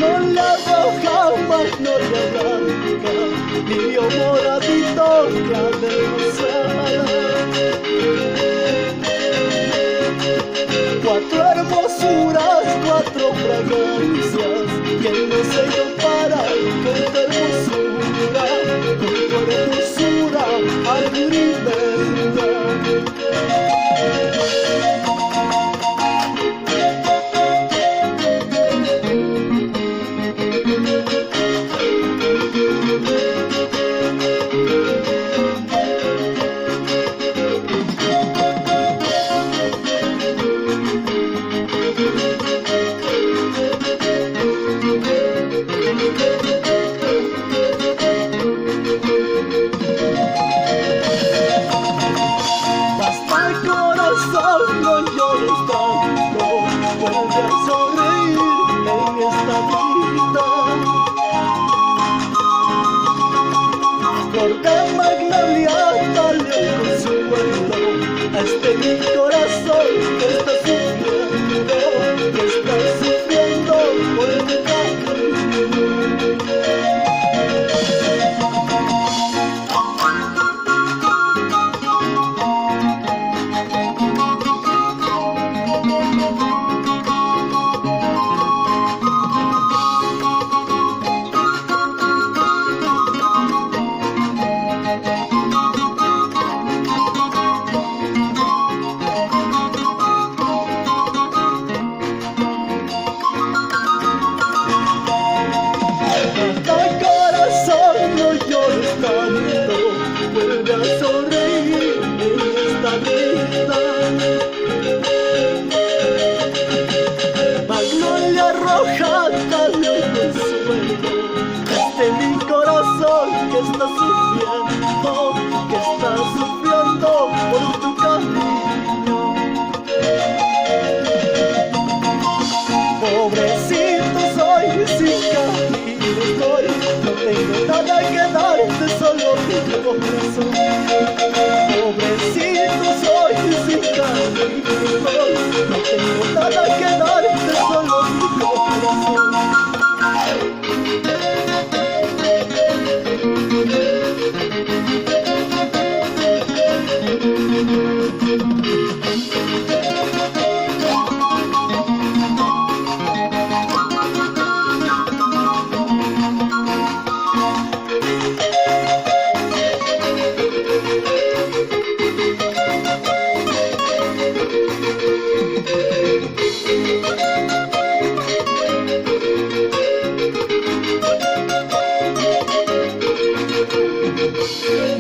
Magnolia roja, magnolia blanca, lirio moradito, clave rosada. Cuatro hermosuras, cuatro fragancias, que no se comparan con tu hermosura, con tu hermosura, Alburimberga. Basta corazón, no llores tanto, vuelve a sonreír en esta vida. Flor de magnolia, dale un consuelo a este mi corazón que está sufriendo por tu cariño. Vuelve a sonreír en esta vida. Magnolia roja, dale un consuelo a este mi corazón que está sufriendo por tu cariño. Pobrecito soy, sin camino estoy, no tengo nada que darte, solo mi corazón. Pobrecito soy, sin camino estoy, no tengo nada que darte, solo mi corazón. Yeah.